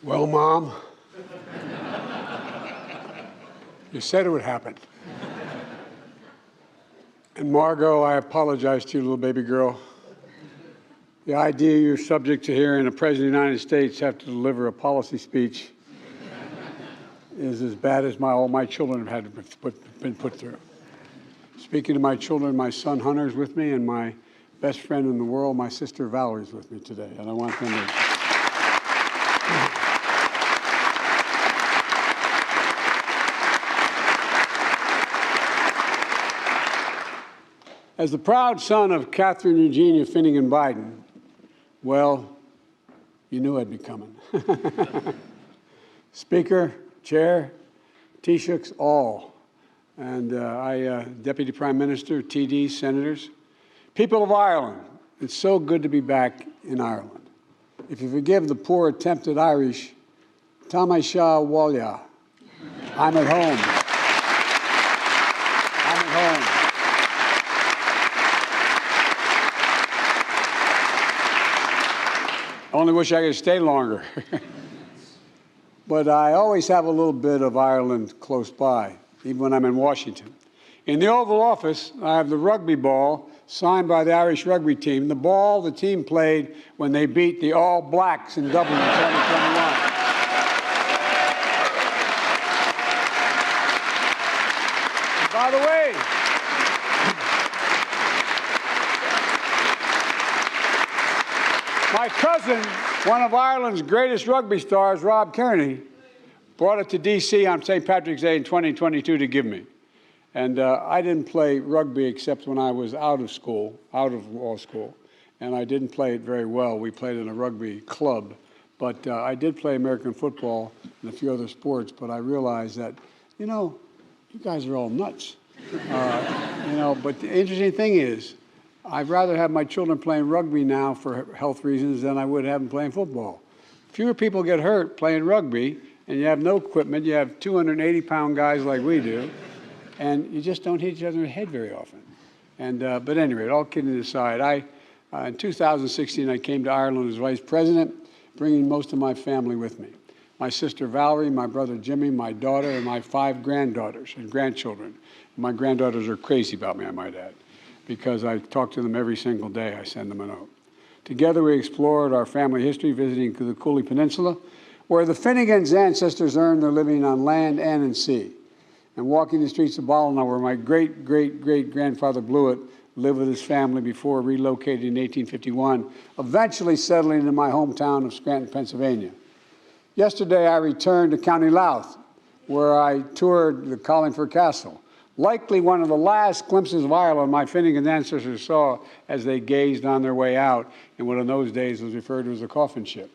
Well, Mom, you said it would happen. And Margot, I apologize to you, little baby girl. The idea you're subject to hearing a President of the United States have to deliver a policy speech is as bad as all my children have had been put through. Speaking to my children, my son Hunter's with me, and my best friend in the world, my sister Valerie's with me today. And I want them to... As the proud son of Catherine Eugenia Finnegan Biden, well, you knew I'd be coming. Speaker, Chair, Taoiseachs, all, and Deputy Prime Minister, TDs, Senators, people of Ireland, it's so good to be back in Ireland. If you forgive the poor attempt at Irish, Táimé seo bhaile, I'm at home. I'm at home. I only wish I could stay longer. But I always have a little bit of Ireland close by, even when I'm in Washington. In the Oval Office, I have the rugby ball signed by the Irish rugby team, the ball the team played when they beat the All Blacks in Dublin in 2021. And by the way, my cousin, one of Ireland's greatest rugby stars, Rob Kearney, brought it to D.C. on St. Patrick's Day in 2022 to give me. And I didn't play rugby except when I was out of law school, and I didn't play it very well. We played in a rugby club, but I did play American football and a few other sports, but I realized that, you guys are all nuts. But the interesting thing is, I'd rather have my children playing rugby now for health reasons than I would have them playing football. Fewer people get hurt playing rugby, and you have no equipment. You have 280-pound guys like we do, and you just don't hit each other in the head very often. And but anyway, all kidding aside, in 2016, I came to Ireland as vice president, bringing most of my family with me. My sister Valerie, my brother Jimmy, my daughter, and my 5 granddaughters and grandchildren. My granddaughters are crazy about me, I might add, because I talk to them every single day. I send them a note. Together, we explored our family history, visiting the Cooley Peninsula, where the Finnegans' ancestors earned their living on land and in sea, and walking the streets of Ballina, where my great-great-great-grandfather Blewett lived with his family before relocating in 1851, eventually settling in my hometown of Scranton, Pennsylvania. Yesterday, I returned to County Louth, where I toured the Carlingford Castle, likely one of the last glimpses of Ireland my Finnegan ancestors saw as they gazed on their way out in what in those days was referred to as a coffin ship.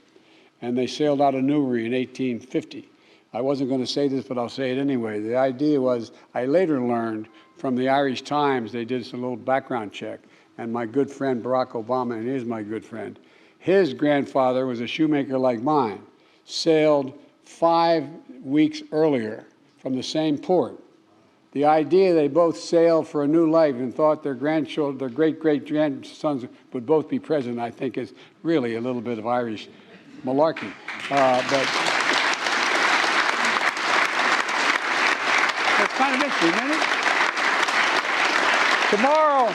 And they sailed out of Newry in 1850. I wasn't going to say this, but I'll say it anyway. The idea was, I later learned from the Irish Times, they did some little background check, and my good friend Barack Obama, and he is my good friend, his grandfather was a shoemaker like mine, sailed 5 weeks earlier from the same port. The idea they both sailed for a new life and thought their grandchildren, their great-great-grandsons would both be president, I think is really a little bit of Irish malarkey. But it's kind of interesting, isn't it? Tomorrow,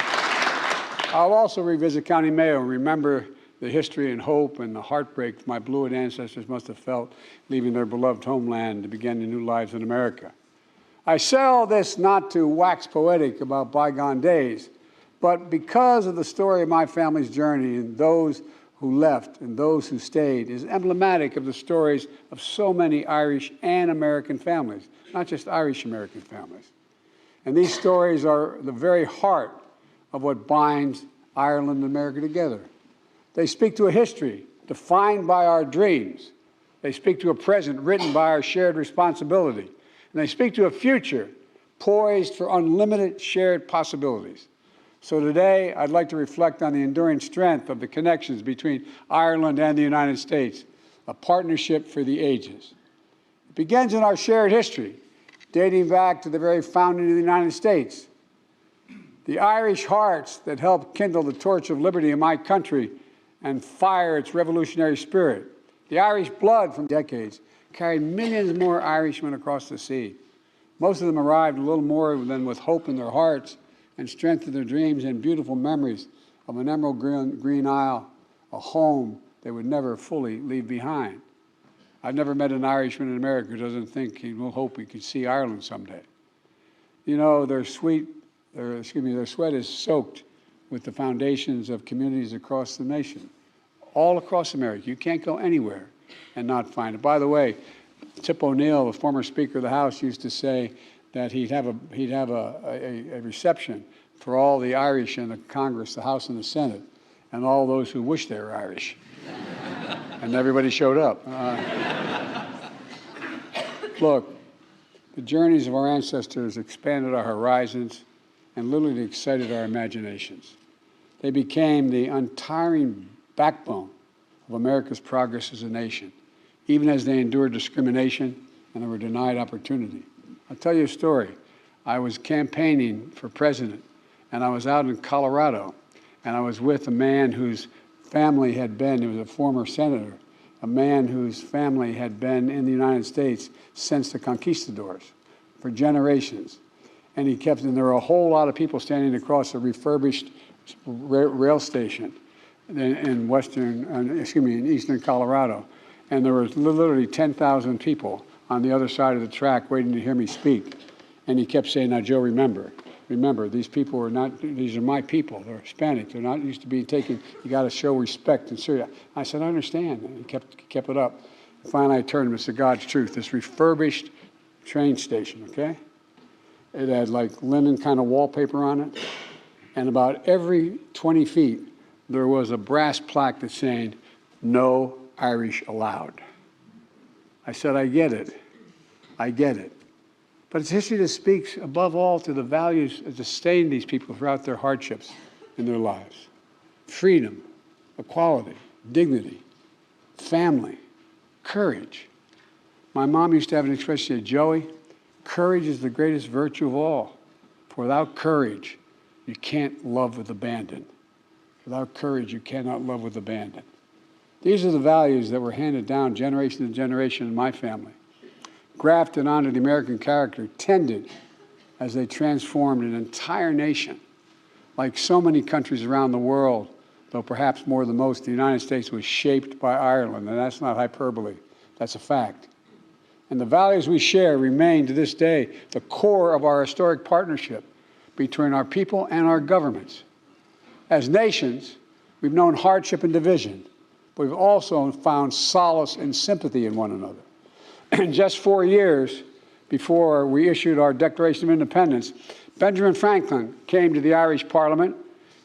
I'll also revisit County Mayo and remember the history and hope and the heartbreak my Blewett ancestors must have felt leaving their beloved homeland to begin their new lives in America. I say all this not to wax poetic about bygone days, but because of the story of my family's journey and those who left and those who stayed is emblematic of the stories of so many Irish and American families, not just Irish-American families. And these stories are the very heart of what binds Ireland and America together. They speak to a history defined by our dreams. They speak to a present written by our shared responsibility. And they speak to a future poised for unlimited shared possibilities. So today, I'd like to reflect on the enduring strength of the connections between Ireland and the United States, a partnership for the ages. It begins in our shared history, dating back to the very founding of the United States. The Irish hearts that helped kindle the torch of liberty in my country and fire its revolutionary spirit The Irish blood from decades carried millions more Irishmen across the sea. Most of them arrived a little more than with hope in their hearts and strength in their dreams and beautiful memories of an emerald green isle, a home they would never fully leave behind. I've never met an Irishman in America who doesn't think he will hope he could see Ireland someday. You know, their sweat is soaked with the foundations of communities across the nation, all across America. You can't go anywhere and not find it. By the way, Tip O'Neill, the former Speaker of the House, used to say that he'd have a reception for all the Irish in the Congress, the House and the Senate, and all those who wish they were Irish. And everybody showed up. Look, the journeys of our ancestors expanded our horizons and literally excited our imaginations. They became the untiring backbone of America's progress as a nation, even as they endured discrimination and they were denied opportunity. I'll tell you a story. I was campaigning for president, and I was out in Colorado, and I was with a man whose family had been, he was a former senator, a man whose family had been in the United States since the conquistadors for generations. And there were a whole lot of people standing across a refurbished rail station in eastern Colorado. And there were literally 10,000 people on the other side of the track waiting to hear me speak. And he kept saying, "Now, Joe, remember, these people are not, these are my people. They're Hispanic. They're not used to being taken. You got to show respect and serious." I said, "I understand." And he kept it up. Finally, I turned to him and said, "God's truth, this refurbished train station, okay? It had like linen kind of wallpaper on it. And about every 20 feet, there was a brass plaque that's saying, 'No Irish allowed.'" I said, "I get it. I get it. But it's history that speaks above all to the values that sustain these people throughout their hardships in their lives. Freedom, equality, dignity, family, courage. My mom used to have an expression, she said, "Joey, courage is the greatest virtue of all. For without courage, you can't love with abandon. Without courage, you cannot love with abandon." These are the values that were handed down generation to generation in my family, grafted onto the American character, tended as they transformed an entire nation. Like so many countries around the world, though perhaps more than most, the United States was shaped by Ireland, and that's not hyperbole, that's a fact. And the values we share remain to this day the core of our historic partnership between our people and our governments. As nations, we've known hardship and division, but we've also found solace and sympathy in one another. And just 4 years before we issued our Declaration of Independence, Benjamin Franklin came to the Irish Parliament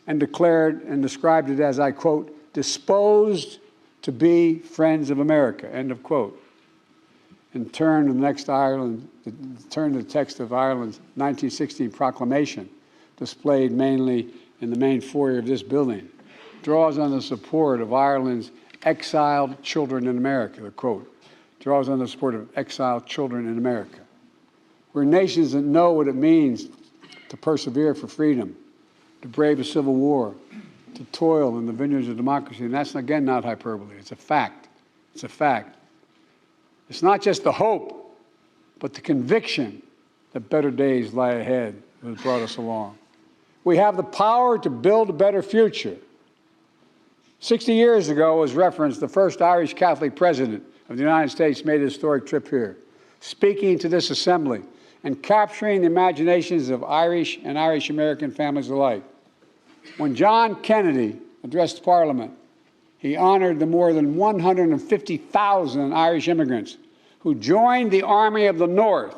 and declared and described it as, I quote, "disposed to be friends of America," end of quote. In turn, the text of Ireland's 1916 proclamation, displayed mainly in the main foyer of this building, draws on the support of Ireland's exiled children in America, the quote, draws on the support of exiled children in America. We're nations that know what it means to persevere for freedom, to brave a civil war, to toil in the vineyards of democracy. And that's, again, not hyperbole. It's a fact. It's a fact. It's not just the hope, but the conviction that better days lie ahead that has brought us along. We have the power to build a better future. 60 years ago, as referenced, the first Irish Catholic president of the United States made a historic trip here, speaking to this assembly and capturing the imaginations of Irish and Irish-American families alike. When John Kennedy addressed Parliament, he honored the more than 150,000 Irish immigrants who joined the Army of the North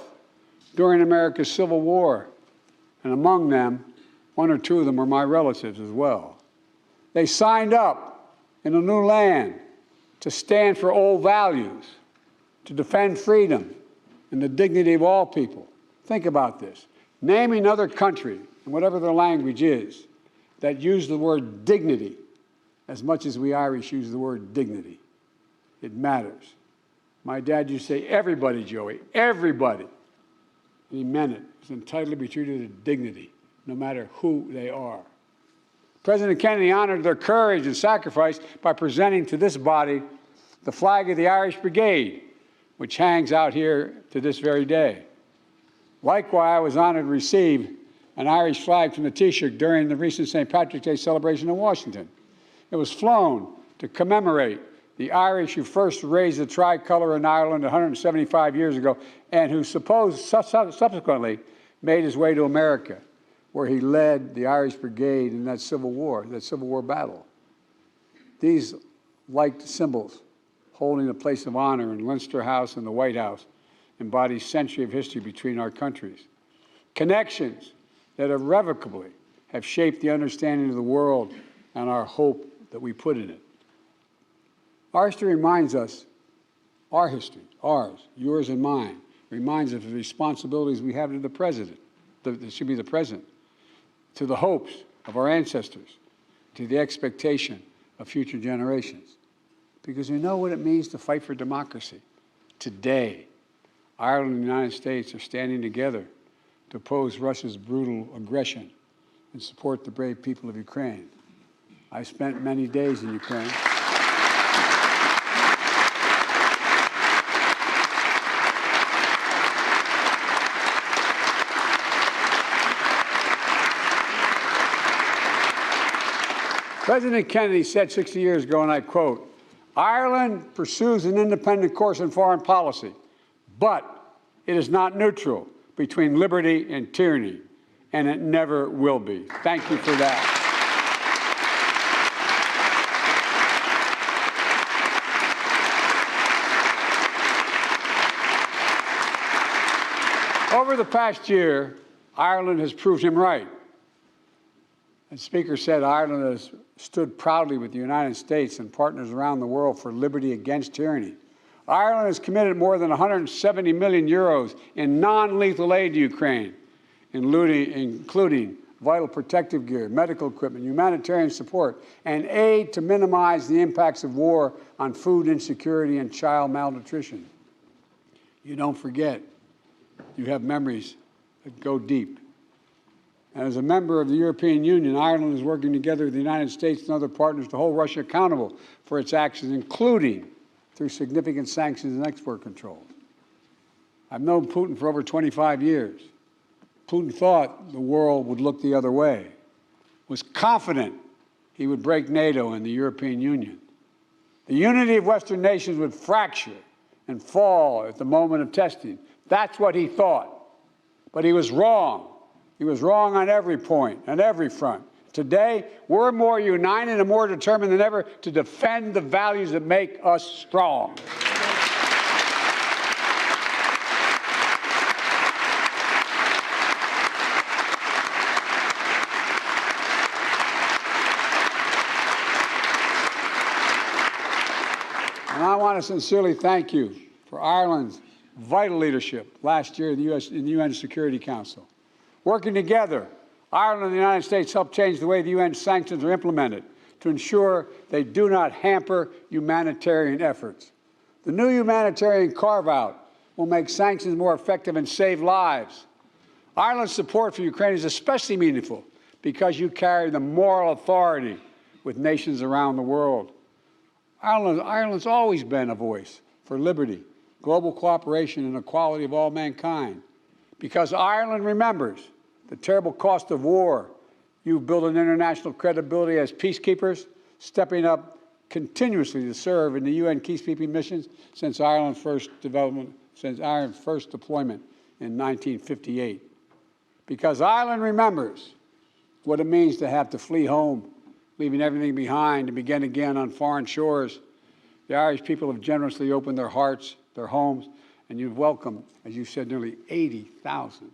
during America's Civil War. And among them, 1 or 2 of them were my relatives as well. They signed up in a new land to stand for old values, to defend freedom and the dignity of all people. Think about this. Name another country, whatever their language is, that use the word dignity as much as we Irish use the word dignity. It matters. My dad used to say, "Everybody, Joey, everybody." And he meant it. Is entitled to be treated with dignity, no matter who they are. President Kennedy honored their courage and sacrifice by presenting to this body the flag of the Irish Brigade, which hangs out here to this very day. Likewise, I was honored to receive an Irish flag from the Taoiseach during the recent St. Patrick's Day celebration in Washington. It was flown to commemorate the Irish who first raised the tricolour in Ireland 175 years ago and who subsequently made his way to America, where he led the Irish Brigade in that Civil War battle. These like symbols holding a place of honor in Leinster House and the White House embody a century of history between our countries. Connections that irrevocably have shaped the understanding of the world and our hope that we put in it. Our history reminds us, our history, ours, yours and mine, reminds us of the responsibilities we have to the present, to the hopes of our ancestors, to the expectation of future generations. Because we know what it means to fight for democracy. Today, Ireland and the United States are standing together to oppose Russia's brutal aggression and support the brave people of Ukraine. I spent many days in Ukraine. President Kennedy said 60 years ago, and I quote, "Ireland pursues an independent course in foreign policy, but it is not neutral between liberty and tyranny, and it never will be." Thank you for that. Over the past year, Ireland has proved him right. As the Speaker said, Ireland has stood proudly with the United States and partners around the world for liberty against tyranny. Ireland has committed more than 170 million euros in non-lethal aid to Ukraine, including vital protective gear, medical equipment, humanitarian support, and aid to minimize the impacts of war on food insecurity and child malnutrition. You don't forget. You have memories that go deep. And as a member of the European Union, Ireland is working together with the United States and other partners to hold Russia accountable for its actions, including through significant sanctions and export controls. I've known Putin for over 25 years. Putin thought the world would look the other way, was confident he would break NATO and the European Union. The unity of Western nations would fracture and fall at the moment of testing. That's what he thought. But he was wrong. He was wrong on every point, on every front. Today, we're more united and more determined than ever to defend the values that make us strong. And I want to sincerely thank you for Ireland's vital leadership last year in the UN Security Council. Working together, Ireland and the United States helped change the way the UN sanctions are implemented to ensure they do not hamper humanitarian efforts. The new humanitarian carve-out will make sanctions more effective and save lives. Ireland's support for Ukraine is especially meaningful because you carry the moral authority with nations around the world. Ireland's always been a voice for liberty, global cooperation, and equality of all mankind. Because Ireland remembers the terrible cost of war, you've built an international credibility as peacekeepers, stepping up continuously to serve in the UN peacekeeping missions since Ireland's first deployment in 1958. Because Ireland remembers what it means to have to flee home, leaving everything behind to begin again on foreign shores. The Irish people have generously opened their hearts, their homes, and you've welcomed, as you said, nearly 80,000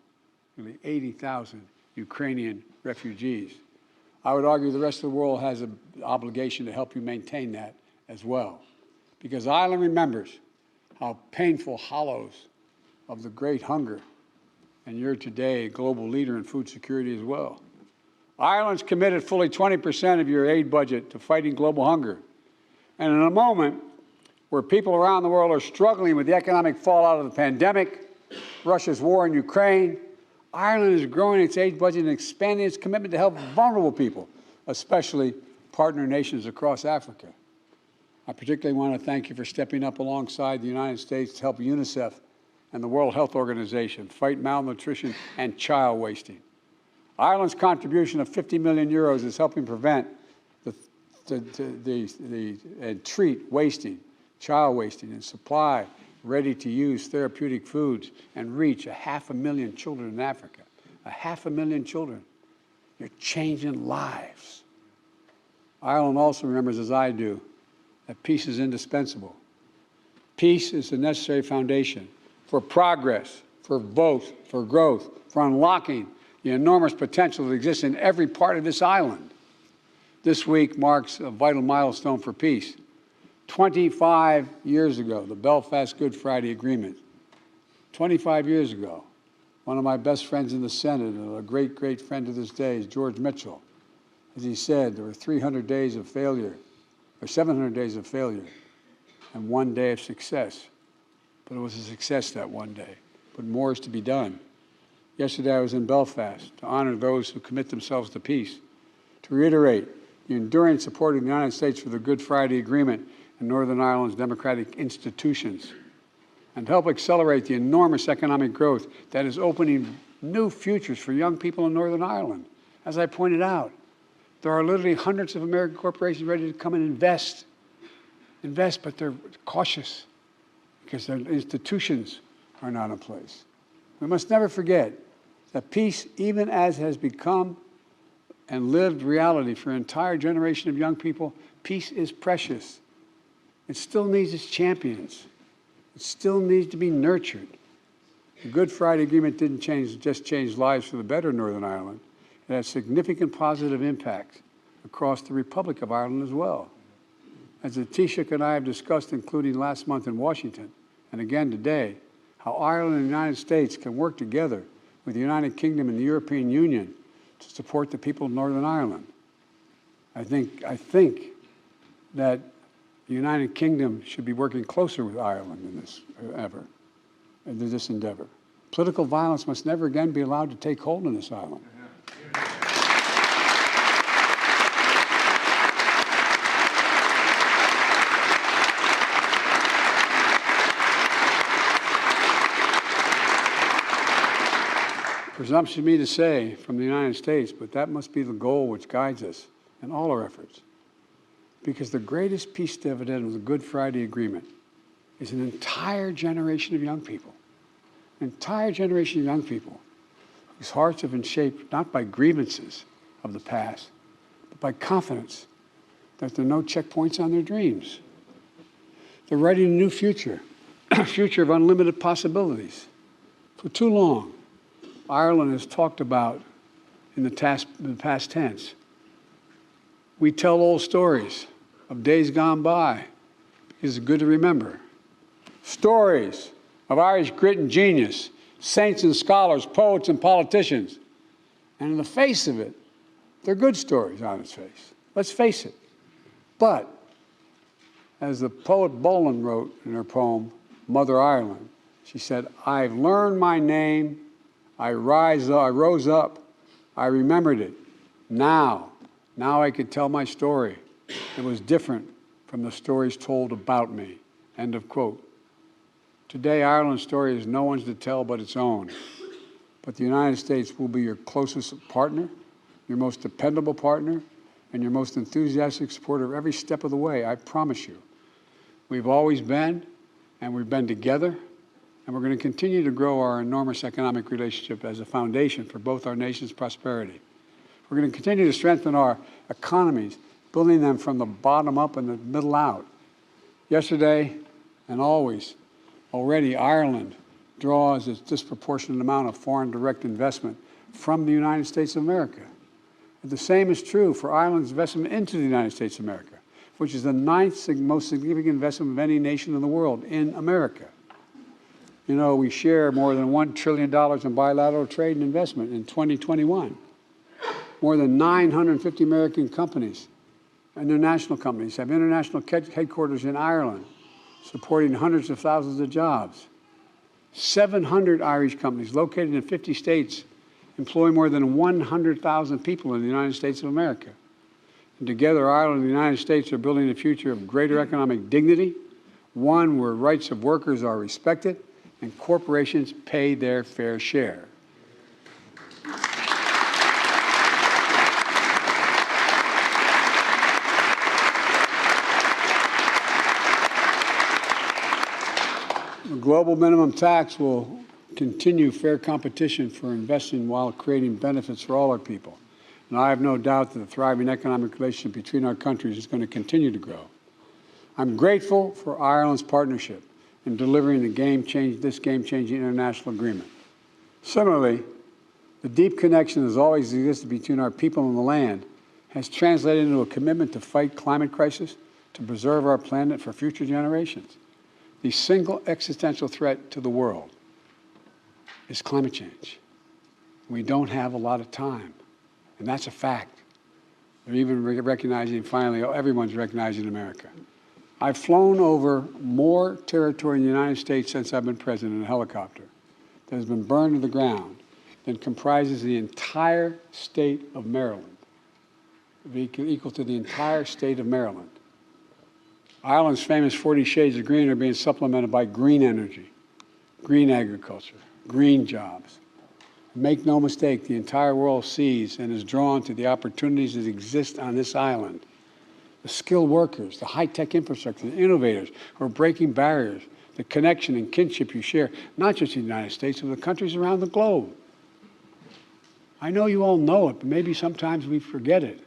Ukrainian refugees. I would argue the rest of the world has an obligation to help you maintain that as well. Because Ireland remembers how painful hollows of the great hunger, and you're today a global leader in food security as well. Ireland's committed fully 20% of your aid budget to fighting global hunger. And in a moment where people around the world are struggling with the economic fallout of the pandemic, Russia's war in Ukraine, Ireland is growing its aid budget and expanding its commitment to help vulnerable people, especially partner nations across Africa. I particularly want to thank you for stepping up alongside the United States to help UNICEF and the World Health Organization fight malnutrition and child wasting. Ireland's contribution of 50 million euros is helping prevent and treat wasting, child wasting, and supply ready-to-use therapeutic foods and reach 500,000 children in Africa. 500,000 children. You're changing lives. Ireland also remembers, as I do, that peace is indispensable. Peace is the necessary foundation for progress, for growth, for unlocking the enormous potential that exists in every part of this island. This week marks a vital milestone for peace. 25 years ago, the Belfast Good Friday Agreement. 25 years ago, one of my best friends in the Senate, and a great, great friend to this day, is George Mitchell. As he said, there were 300 days of failure, or 700 days of failure, and 1 day of success. But it was a success that one day. But more is to be done. Yesterday I was in Belfast to honor those who commit themselves to peace, to reiterate the enduring support of the United States for the Good Friday Agreement and Northern Ireland's democratic institutions, and help accelerate the enormous economic growth that is opening new futures for young people in Northern Ireland. As I pointed out, there are literally hundreds of American corporations ready to come and invest, but they're cautious because their institutions are not in place. We must never forget that peace, even as has become and lived reality for an entire generation of young people, peace is precious. It still needs its champions. It still needs to be nurtured. The Good Friday Agreement didn't just change lives for the better in Northern Ireland. It has significant positive impact across the Republic of Ireland as well. As the Taoiseach and I have discussed, including last month in Washington, and again today, how Ireland and the United States can work together with the United Kingdom and the European Union to support the people of Northern Ireland. I think that the United Kingdom should be working closer with Ireland in this endeavor. Political violence must never again be allowed to take hold in this island. Presumption me to say from the United States, but that must be the goal which guides us in all our efforts. Because the greatest peace dividend of the Good Friday Agreement is an entire generation of young people, whose hearts have been shaped not by grievances of the past, but by confidence that there are no checkpoints on their dreams. They're writing a new future, a future of unlimited possibilities. For too long, Ireland has talked about in the past tense. We tell old stories of days gone by because it's good to remember. Stories of Irish grit and genius, saints and scholars, poets and politicians. And in the face of it, they're good stories on its face. Let's face it. But, as the poet Bolan wrote in her poem, Mother Ireland, she said, I've learned my name, I rose up, I remembered it. Now I could tell my story. It was different from the stories told about me. End of quote. Today, Ireland's story is no one's to tell but its own. But the United States will be your closest partner, your most dependable partner, and your most enthusiastic supporter every step of the way, I promise you. We've always been, and we've been together, and we're going to continue to grow our enormous economic relationship as a foundation for both our nation's prosperity. We're going to continue to strengthen our economies, building them from the bottom up and the middle out. Yesterday and already Ireland draws a disproportionate amount of foreign direct investment from the United States of America. And the same is true for Ireland's investment into the United States of America, which is the 9th most significant investment of any nation in the world in America. You know, we share more than $1 trillion in bilateral trade and investment in 2021. More than 950 American companies, international companies, have international headquarters in Ireland, supporting hundreds of thousands of jobs. 700 Irish companies located in 50 states employ more than 100,000 people in the United States of America. And together, Ireland and the United States are building a future of greater economic dignity, one where rights of workers are respected and corporations pay their fair share. The global minimum tax will continue fair competition for investing while creating benefits for all our people. And I have no doubt that the thriving economic relationship between our countries is going to continue to grow. I'm grateful for Ireland's partnership in delivering this game-changing international agreement. Similarly, the deep connection that has always existed between our people and the land has translated into a commitment to fight climate crisis, to preserve our planet for future generations. The single existential threat to the world is climate change. We don't have a lot of time, and that's a fact. They're even recognizing, finally, everyone's recognizing America. I've flown over more territory in the United States since I've been president in a helicopter that has been burned to the ground than comprises the entire state of Maryland, equal to the entire state of Maryland. Ireland's famous 40 shades of green are being supplemented by green energy, green agriculture, green jobs. Make no mistake, the entire world sees and is drawn to the opportunities that exist on this island. The skilled workers, the high-tech infrastructure, the innovators who are breaking barriers, the connection and kinship you share, not just in the United States, but the countries around the globe. I know you all know it, but maybe sometimes we forget it.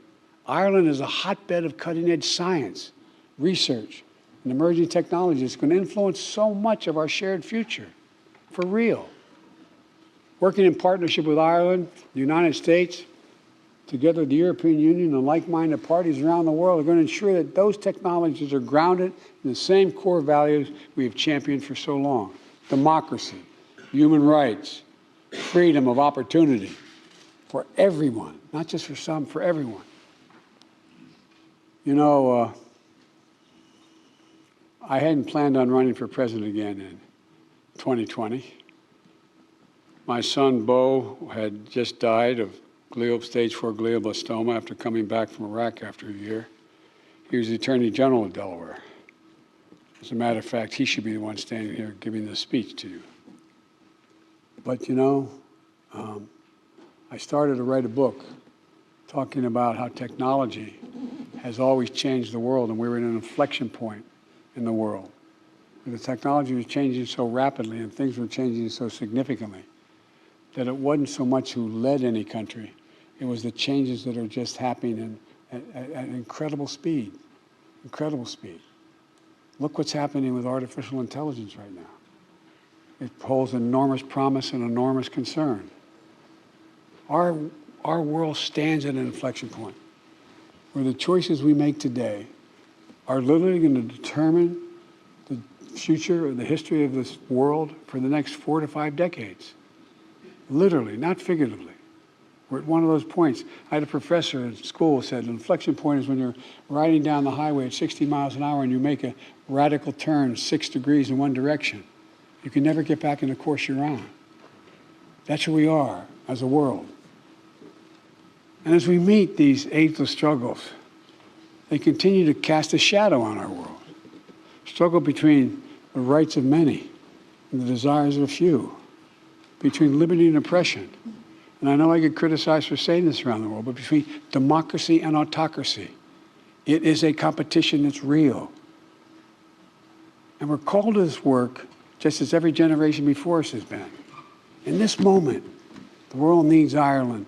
Ireland is a hotbed of cutting-edge science, research, and emerging technology that's going to influence so much of our shared future, for real. Working in partnership with Ireland, the United States, together with the European Union and like-minded parties around the world are going to ensure that those technologies are grounded in the same core values we have championed for so long: democracy, human rights, freedom of opportunity for everyone, not just for some, for everyone. You know, I hadn't planned on running for president again in 2020. My son, Beau, had just died of stage 4 glioblastoma after coming back from Iraq after a year. He was the Attorney General of Delaware. As a matter of fact, he should be the one standing here giving this speech to you. But, you know, I started to write a book talking about how technology has always changed the world, and we were in an inflection point in the world. The technology was changing so rapidly and things were changing so significantly that it wasn't so much who led any country, it was the changes that are just happening at incredible speed, incredible speed. Look what's happening with artificial intelligence right now. It holds enormous promise and enormous concern. Our world stands at an inflection point where the choices we make today are literally going to determine the future or the history of this world for the next 4 to 5 decades. Literally, not figuratively. We're at one of those points. I had a professor at school who said an inflection point is when you're riding down the highway at 60 miles an hour and you make a radical turn 6 degrees in one direction. You can never get back in the course you're on. That's where we are as a world. And as we meet these ageless struggles, they continue to cast a shadow on our world. Struggle between the rights of many and the desires of a few, between liberty and oppression. And I know I get criticized for saying this around the world, but between democracy and autocracy. It is a competition that's real. And we're called to this work just as every generation before us has been. In this moment, the world needs Ireland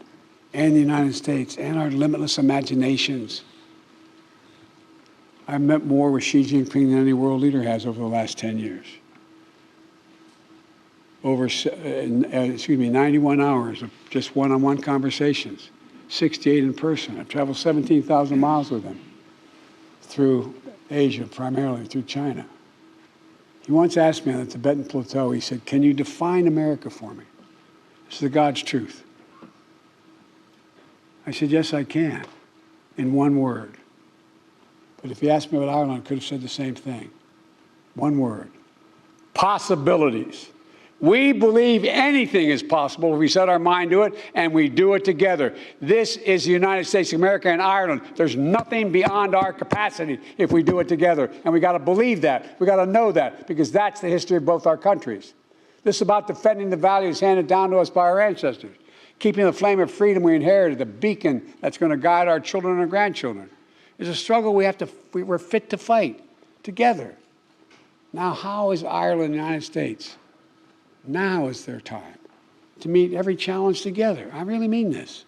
and the United States and our limitless imaginations. I've met more with Xi Jinping than any world leader has over the last 10 years. Over 91 hours of just one-on-one conversations, 68 in person. I've traveled 17,000 miles with him through Asia, primarily through China. He once asked me on the Tibetan Plateau, he said, "Can you define America for me? This is the God's truth." I said, "Yes, I can, in one word." But if he asked me about Ireland, I could have said the same thing. One word: possibilities. We believe anything is possible if we set our mind to it and we do it together. This is the United States of America and Ireland. There's nothing beyond our capacity if we do it together. And we got to believe that. We got to know that, because that's the history of both our countries. This is about defending the values handed down to us by our ancestors, keeping the flame of freedom we inherited, the beacon that's going to guide our children and grandchildren. It's a struggle we're fit to fight together. Now, how is Ireland and the United States? Now is their time to meet every challenge together. I really mean this.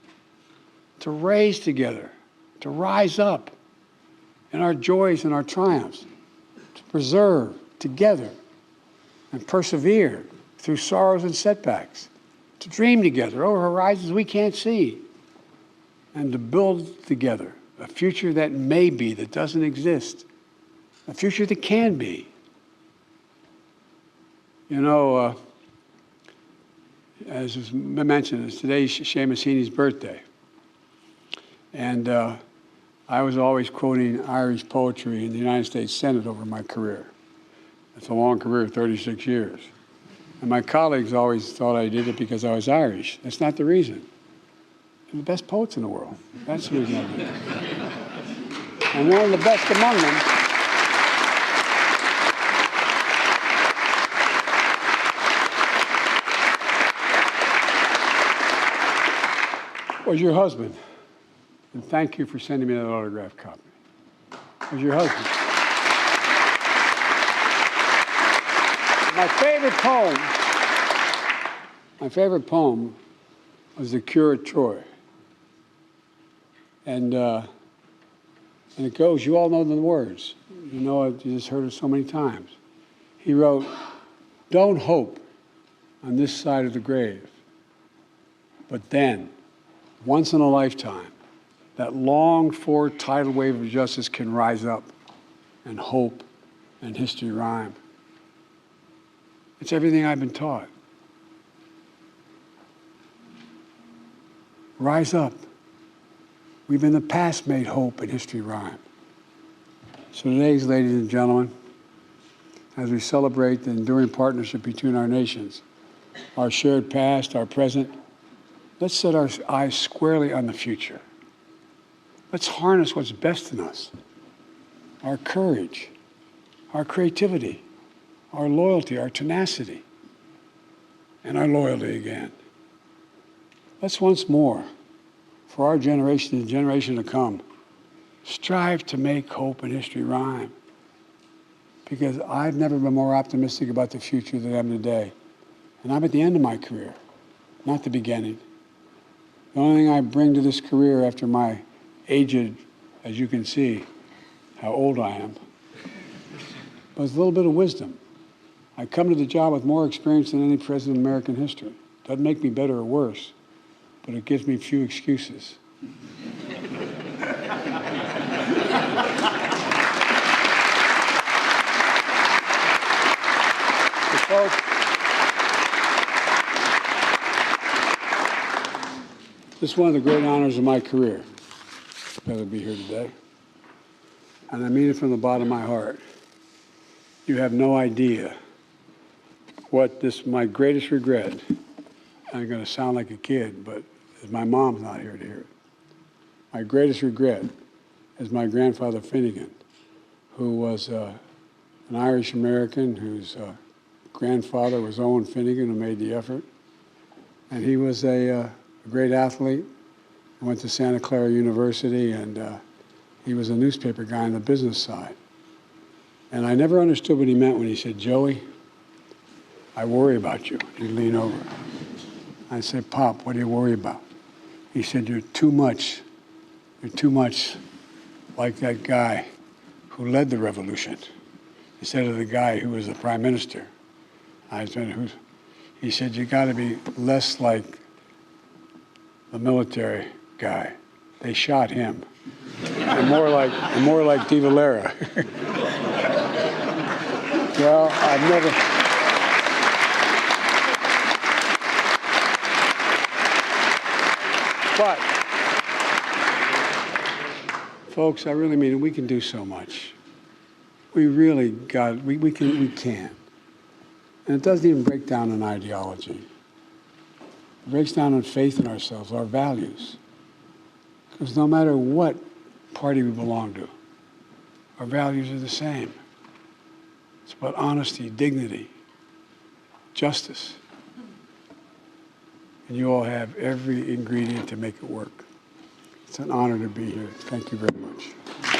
To raise together, to rise up in our joys and our triumphs, to preserve together and persevere through sorrows and setbacks, to dream together over horizons we can't see, and to build together a future that may be, that doesn't exist, a future that can be. You know, as was mentioned, today's Seamus Heaney's birthday. And I was always quoting Irish poetry in the United States Senate over my career. It's a long career, 36 years. And my colleagues always thought I did it because I was Irish. That's not the reason. They're the best poets in the world. That's the reason I did it. And one of the best among them was your husband. And thank you for sending me that autographed copy. It was your husband. My favorite poem was The Cure at Troy. And it goes, you all know the words. You know it, you just heard it so many times. He wrote, "Don't hope on this side of the grave, but then, once in a lifetime, that longed-for tidal wave of justice can rise up, and hope and history rhyme." It's everything I've been taught. Rise up. We've in the past made hope and history rhyme. So today, ladies and gentlemen, as we celebrate the enduring partnership between our nations, our shared past, our present, let's set our eyes squarely on the future. Let's harness what's best in us, our courage, our creativity, our loyalty, our tenacity, and our loyalty again. Let's once more, for our generation and the generation to come, strive to make hope and history rhyme. Because I've never been more optimistic about the future than I am today. And I'm at the end of my career, not the beginning. The only thing I bring to this career after my aged, as you can see, how old I am, was a little bit of wisdom. I come to the job with more experience than any president in American history. Doesn't make me better or worse, but it gives me few excuses. So, folks, this is one of the great honors of my career, to be here today. And I mean it from the bottom of my heart. You have no idea what my greatest regret, I'm going to sound like a kid, but my mom's not here to hear it. My greatest regret is my grandfather Finnegan, who was an Irish American whose grandfather was Owen Finnegan, who made the effort. And he was a great athlete. I went to Santa Clara University, and he was a newspaper guy on the business side. And I never understood what he meant when he said, "Joey, I worry about you." He'd lean over. I said, "Pop, what do you worry about?" He said, you're too much like that guy who led the revolution instead of the guy who was the prime minister. I said, he said, you got to be less like the military guy. They shot him. And more like De Valera. Well, I've never... But, folks, I really mean it. We can do so much. We really we can. And it doesn't even break down on ideology. It breaks down on faith in ourselves, our values. Because no matter what party we belong to, our values are the same. It's about honesty, dignity, justice. And you all have every ingredient to make it work. It's an honor to be here. Thank you very much.